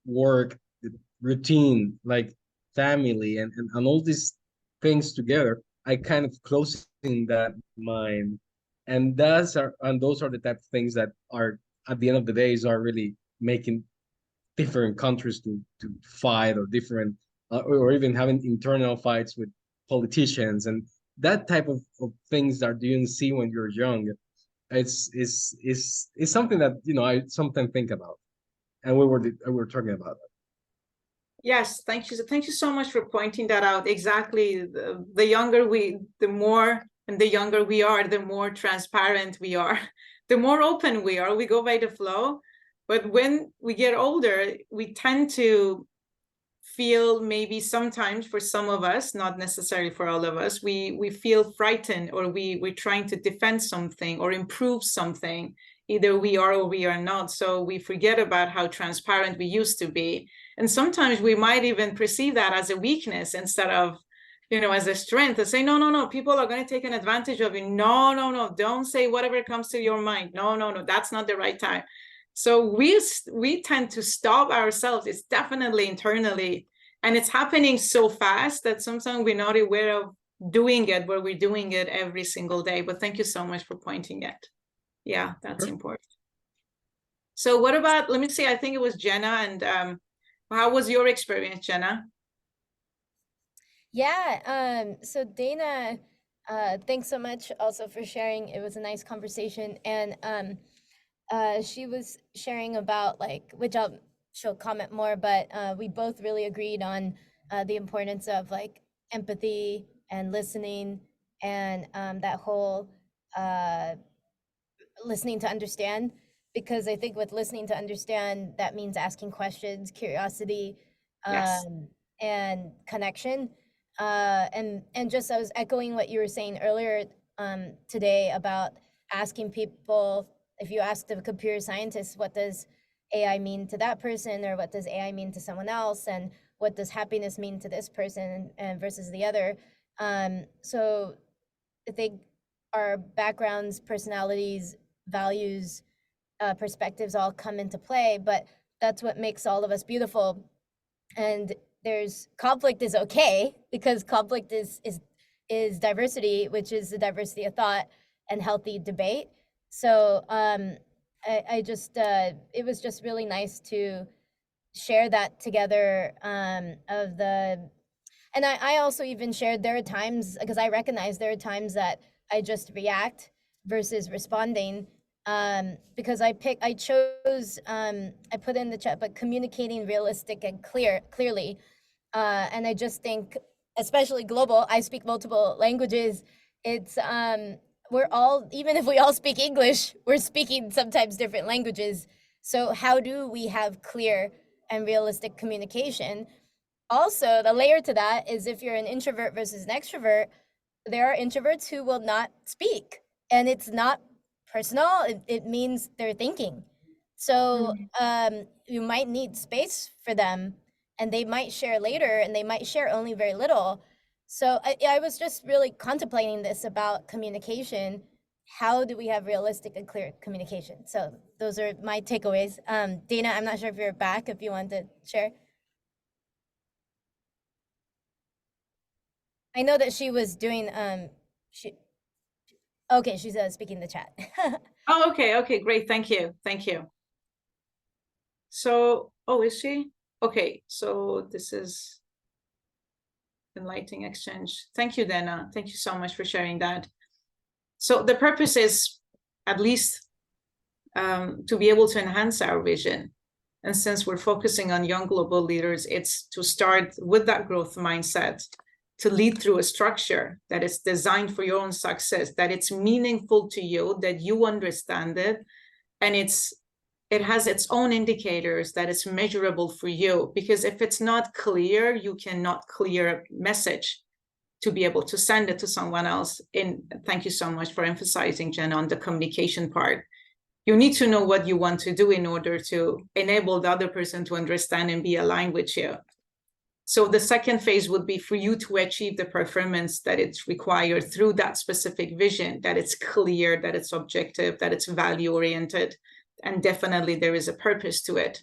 work, routine, like family, and all these things together, I kind of closing that mind. And those are the type of things that are, at the end of the days, are really making different countries to fight, or different or even having internal fights with politicians, and that type of things that you didn't see when you're young. It's something that I sometimes think about, and we were talking about it. Yes, thank you so much for pointing that out. Exactly, the younger the more, and the younger we are, the more transparent we are, the more open we are. We go by the flow. But when we get older, we tend to feel, maybe sometimes for some of us, not necessarily for all of us, we feel frightened, or we're trying to defend something or improve something. Either we are or we are not. So we forget about how transparent we used to be. And sometimes we might even perceive that as a weakness instead of, as a strength, to say, no, people are going to take an advantage of you. No, don't say whatever comes to your mind. No, that's not the right time. So we tend to stop ourselves. It's definitely internally, and it's happening so fast that sometimes we're not aware of doing it, where we're doing it every single day. But thank you so much for pointing it. Yeah, that's important. So what about, let me see, I think it was Jenna, and how was your experience, Jenna? Yeah, so Dana, thanks so much also for sharing. It was a nice conversation. And she was sharing about, like, which she'll comment more, but we both really agreed on the importance of like empathy and listening, and that whole listening to understand, because I think with listening to understand, that means asking questions, curiosity, Yes. and connection. And just, I was echoing what you were saying earlier today about asking people, if you ask the computer scientists, what does AI mean to that person, or what does AI mean to someone else, and what does happiness mean to this person and versus the other. So I think our backgrounds, personalities, values, perspectives all come into play, but that's what makes all of us beautiful. And there's conflict is okay, because conflict is diversity, which is the diversity of thought and healthy debate. So I just it was just really nice to share that together, of the and I also even shared there are times, because I recognize there are times that I just react versus responding, because I chose, I put in the chat, but communicating realistic and clearly, and I just think, especially global, I speak multiple languages. It's we're all, even if we all speak English, we're speaking sometimes different languages. So how do we have clear and realistic communication? Also, the layer to that is, if you're an introvert versus an extrovert, there are introverts who will not speak, and it's not personal. It means they're thinking. So you might need space for them, and they might share later, and they might share only very little. So I was just really contemplating this about communication. How do we have realistic and clear communication? So those are my takeaways. Dana, I'm not sure if you're back, if you want to share. I know that she was doing, she, okay, she's speaking the chat. Oh, okay, okay, great, thank you, thank you. So, oh, is she? Okay, so this is enlightening exchange. Thank you, Dana. Thank you so much for sharing that. So the purpose is, at least, to be able to enhance our vision. And since we're focusing on young global leaders, it's to start with that growth mindset, to lead through a structure that is designed for your own success, that it's meaningful to you, that you understand it, and it has its own indicators, that it's measurable for you. Because if it's not clear, you cannot clear a message to be able to send it to someone else. And thank you so much for emphasizing, Jen, on the communication part. You need to know what you want to do in order to enable the other person to understand and be aligned with you. So the second phase would be for you to achieve the performance that it's required through that specific vision, that it's clear, that it's objective, that it's value-oriented, and definitely there is a purpose to it.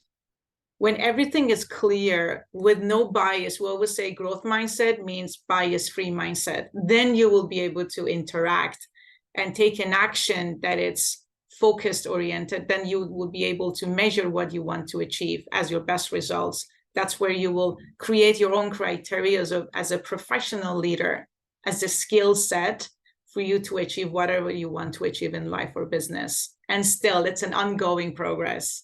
When everything is clear with no bias, we always say growth mindset means bias-free mindset. Then you will be able to interact and take an action that it's focused oriented. Then you will be able to measure what you want to achieve as your best results. That's where you will create your own criteria as a professional leader, as a skill set for you to achieve whatever you want to achieve in life or business. And still, it's an ongoing progress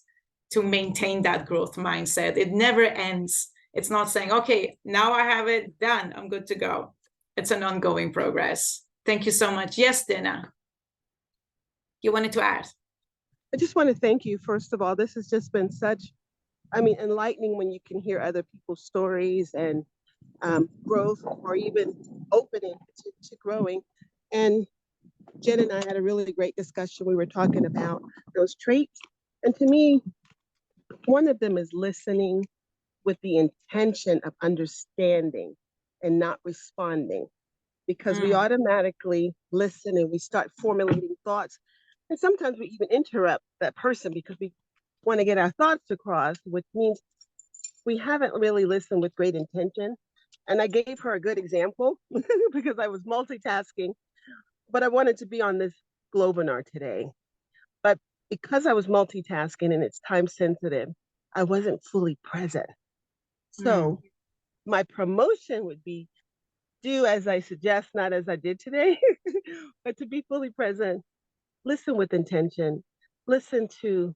to maintain that growth mindset. It never ends. It's not saying, okay, now I have it done, I'm good to go. It's an ongoing progress. Thank you so much. Yes, Dina, you wanted to add? I just want to thank you, first of all. This has just been such, enlightening when you can hear other people's stories and growth, or even opening to growing. And Jen and I had a really great discussion. We were talking about those traits. And to me, one of them is listening with the intention of understanding and not responding, because we automatically listen and we start formulating thoughts. And sometimes we even interrupt that person because we want to get our thoughts across, which means we haven't really listened with great intention. And I gave her a good example because I was multitasking, but I wanted to be on this Globinar today. But because I was multitasking and it's time sensitive, I wasn't fully present. So my promotion would be do as I suggest, not as I did today, but to be fully present, listen with intention, listen to,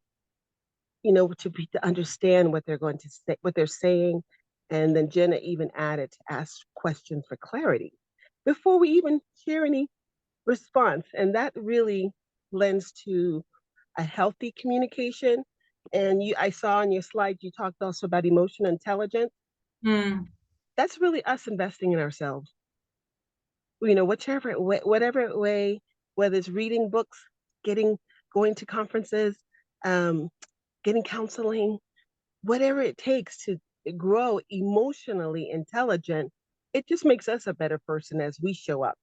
to understand what they're going to say, what they're saying. And then Jenna even added to ask questions for clarity before we even share any response. And that really lends to a healthy communication. And I saw on your slide, you talked also about emotional intelligence. That's really us investing in ourselves. Whatever way, whether it's reading books, going to conferences, getting counseling, whatever it takes to grow emotionally intelligent, it just makes us a better person as we show up.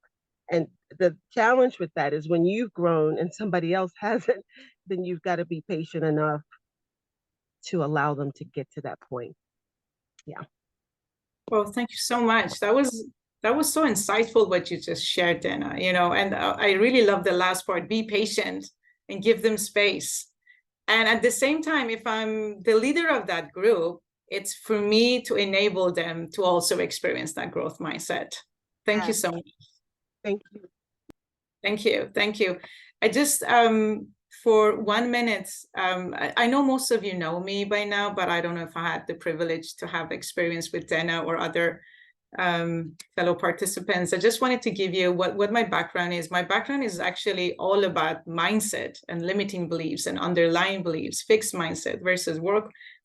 And the challenge with that is when you've grown and somebody else hasn't, then you've got to be patient enough to allow them to get to that point. Yeah. Well, thank you so much. That was so insightful what you just shared, Dana, you know, and I really love the last part, be patient and give them space. And at the same time, if I'm the leader of that group, it's for me to enable them to also experience that growth mindset. Thank you so much. Thank you. Thank you. Thank you. I just, for 1 minute, I know most of you know me by now, but I don't know if I had the privilege to have experience with Dana or other fellow participants. I just wanted to give you what my background is. My background is actually all about mindset and limiting beliefs and underlying beliefs, fixed mindset versus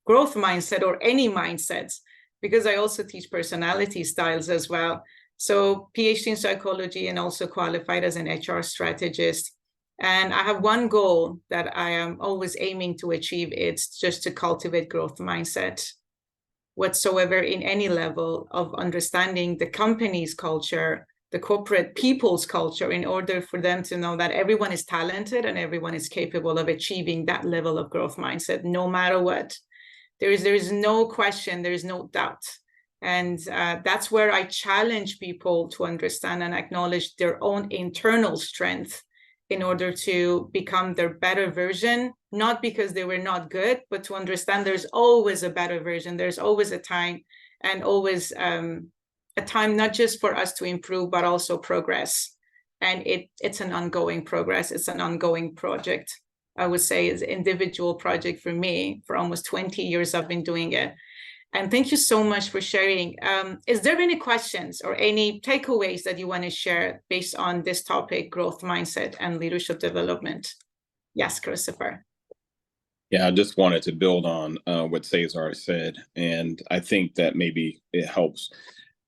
growth mindset, or any mindsets, because I also teach personality styles as well. So PhD in psychology and also qualified as an HR strategist. And I have one goal that I am always aiming to achieve. It's just to cultivate growth mindset whatsoever in any level of understanding the company's culture, the corporate people's culture, in order for them to know that everyone is talented and everyone is capable of achieving that level of growth mindset, no matter what. There is no question, there is no doubt. And that's where I challenge people to understand and acknowledge their own internal strength in order to become their better version, not because they were not good, but to understand there's always a better version. There's always a time, and always a time not just for us to improve, but also progress. And it's an ongoing progress. It's an ongoing project. I would say it's an individual project for me. For almost 20 years, I've been doing it. And thank you so much for sharing. Is there any questions or any takeaways that you want to share based on this topic, growth mindset and leadership development? Yes, Christopher. Yeah, I just wanted to build on what Cesar said. And I think that maybe it helps,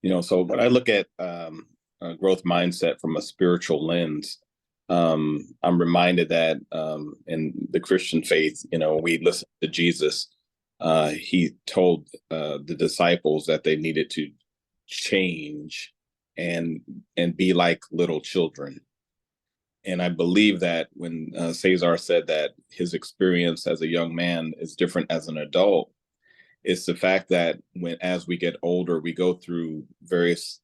you know, so when I look at growth mindset from a spiritual lens, I'm reminded that in the Christian faith, you know, we listen to Jesus. He told the disciples that they needed to change and be like little children. And I believe that when Cesar said that his experience as a young man is different as an adult, it's the fact that as we get older, we go through various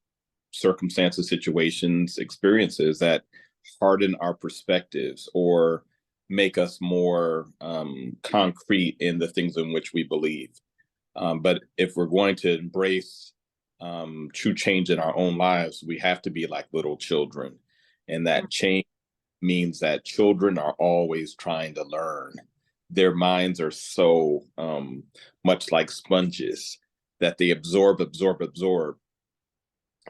circumstances, situations, experiences that harden our perspectives or make us more concrete in the things in which we believe. But if we're going to embrace true change in our own lives, we have to be like little children. And that change means that children are always trying to learn. Their minds are so much like sponges that they absorb.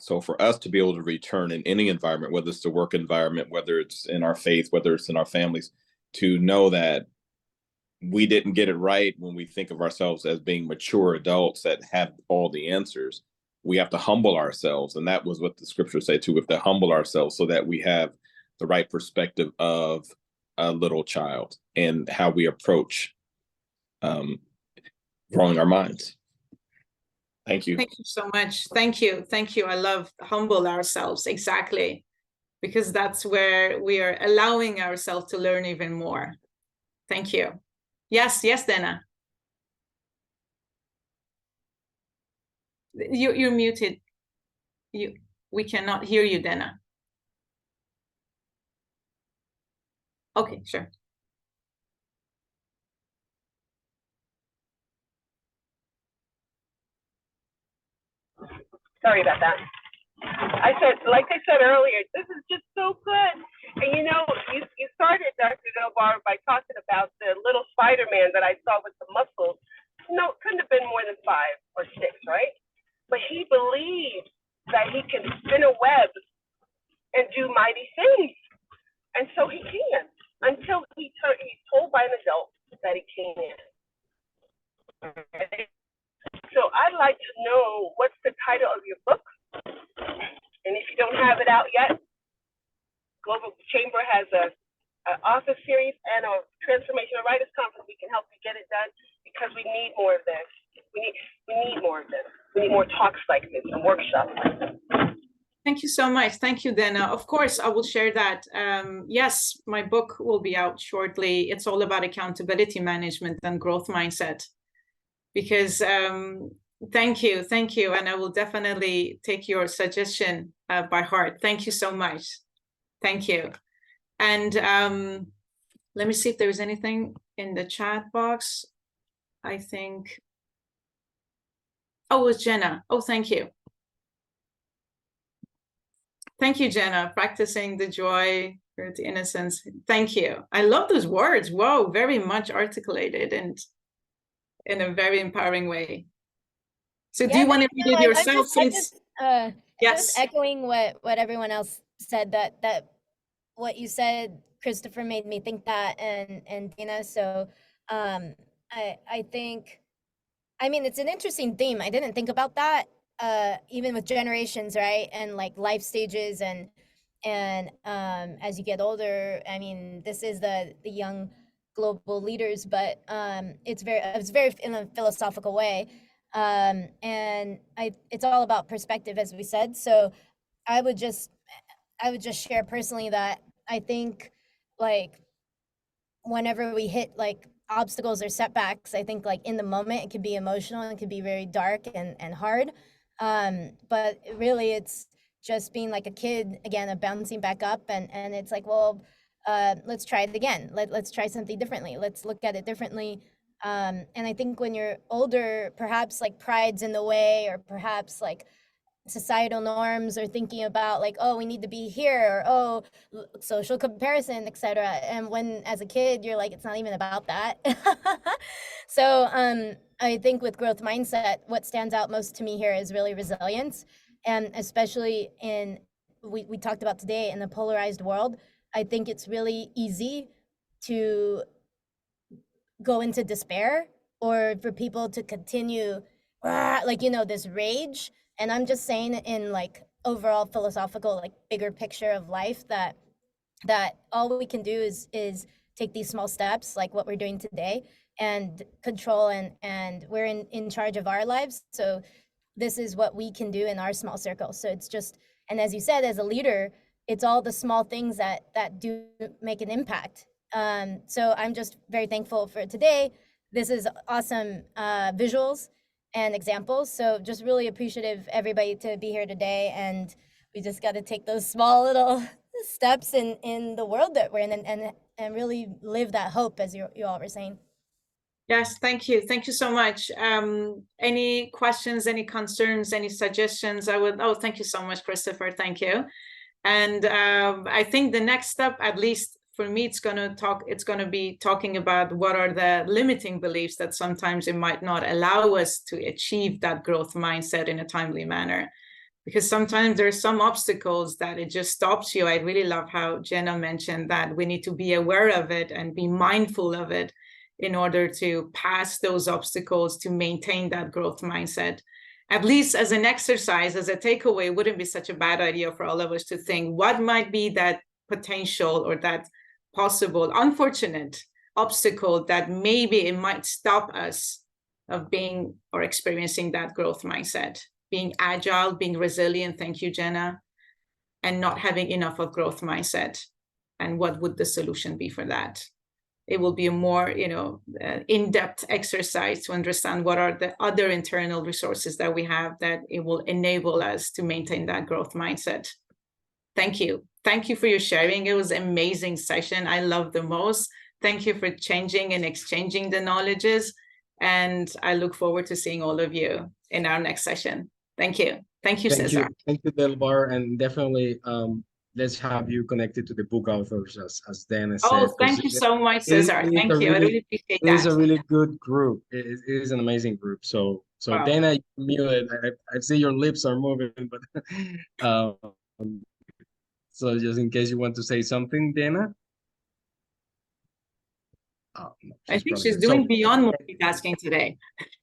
So for us to be able to return in any environment, whether it's the work environment, whether it's in our faith, whether it's in our families, to know that we didn't get it right when we think of ourselves as being mature adults that have all the answers. We have to humble ourselves. And that was what the scriptures say too. We have to humble ourselves so that we have the right perspective of a little child and how we approach growing our minds. Thank you. Thank you so much. Thank you. Thank you. I love humble ourselves. Exactly. Because that's where we are allowing ourselves to learn even more. Thank you. Yes, Dana. You're muted. We cannot hear you, Dana. Okay, sure. Sorry about that. I said, like I said earlier, this is just so good. And you know, you started, Dr. Delbar, by talking about the little Spider-Man that I saw with the muscles. No, couldn't have been more than 5 or 6, right? But he believes that he can spin a web and do mighty things. And so he can, until he's told by an adult that he can't. So I'd like to know, what's the title of your book? And if you don't have it out yet, Global Chamber has an author series and a Transformational Writers Conference. We can help you get it done, because we need more of this. We need more of this. We need more talks like this and workshops like this. Thank thank you so much. Thank you, Dana. Of course, I will share that. Yes, my book will be out shortly. It's all about accountability management and growth mindset. Because thank you, and I will definitely take your suggestion by heart. Thank you so much. Thank you. And let me see if there's anything in the chat box. I think, oh, it's Jenna. Oh, thank you. Thank you, Jenna. Practicing the joy, the innocence. Thank you. I love those words. Whoa, very much articulated and in a very empowering way. So do you want to read it yourself? Just echoing what everyone else said, that what you said, Christopher, made me think that, and Dina. So I think, I mean, it's an interesting theme. I didn't think about that, even with generations, right? And like life stages, and as you get older, I mean, this is the young global leaders, but it's very in a philosophical way. And it's all about perspective, as we said. So I would just share personally that I think, like, whenever we hit like obstacles or setbacks, I think like in the moment it could be emotional and it could be very dark and hard. But really it's just being like a kid again, of bouncing back up, and it's like, well, let's try it again. Let's try something differently. Let's look at it differently. And I think when you're older, perhaps like pride's in the way, or perhaps like societal norms, or thinking about like, oh, we need to be here, or oh, social comparison, etc. And when as a kid you're like, it's not even about that. So I think with growth mindset, what stands out most to me here is really resilience, and especially in we talked about today, in the polarized world. I think it's really easy to go into despair, or for people to continue like, you know, this rage. And I'm just saying, in like overall philosophical, like bigger picture of life, that all we can do is take these small steps, like what we're doing today, and control, and we're in charge of our lives. So this is what we can do in our small circle. So it's just, and as you said, as a leader, it's all the small things that do make an impact. So I'm just very thankful for today. This is awesome visuals and examples. So just really appreciative, everybody, to be here today. And we just got to take those small little steps in the world that we're in, and really live that hope, as you all were saying. Yes, thank you. Thank you so much. Any questions, any concerns, any suggestions? Thank you so much, Christopher. Thank you. And I think the next step, at least for me, it's going to be talking about what are the limiting beliefs that sometimes it might not allow us to achieve that growth mindset in a timely manner. Because sometimes there's some obstacles that it just stops you. I really love how Jenna mentioned that we need to be aware of it and be mindful of it in order to pass those obstacles, to maintain that growth mindset. At least as an exercise, as a takeaway, it wouldn't be such a bad idea for all of us to think, what might be that potential or that possible unfortunate obstacle that maybe it might stop us of being or experiencing that growth mindset, being agile, being resilient, thank you, Jenna, and not having enough of growth mindset. And what would the solution be for that? It will be a more, in-depth exercise to understand what are the other internal resources that we have that it will enable us to maintain that growth mindset. Thank you. Thank you for your sharing. It was an amazing session. I love the most. Thank you for changing and exchanging the knowledges. And I look forward to seeing all of you in our next session. Thank you. Thank you, Cesar. Thank you, Delbar. And definitely, let's have you connected to the book authors, as Dana said. Oh, thank you so much, Cesar. Thank you. I really appreciate that. It is a really good group. It is an amazing group. So wow. Dana, you muted. I see your lips are moving, but so just in case you want to say something, Dana. Oh, no, I think she's doing beyond multitasking today.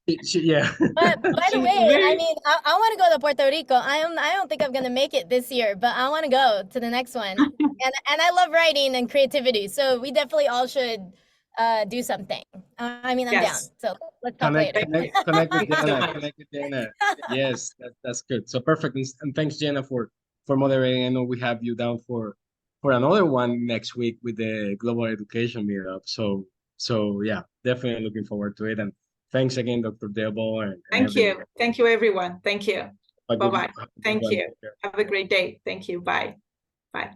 Yeah. But by the way, I mean, I want to go to Puerto Rico. I don't think I'm gonna make it this year, but I want to go to the next one. and I love writing and creativity, so we definitely all should do something. I mean, I'm down. So let's talk later. Connect with Jenna. Connect with Jenna. Yes, that's good. So perfect. And thanks, Jenna, for for moderating. I know we have you down for another one next week with the Global Education Meetup. So yeah, definitely looking forward to it. And thanks again, Dr. Delbar, and Thank you. everyone. Thank you, everyone. Thank you. Have a good- Bye-bye. have a good Thank one. you. Take care. Have a great day. Thank you. Bye. Bye.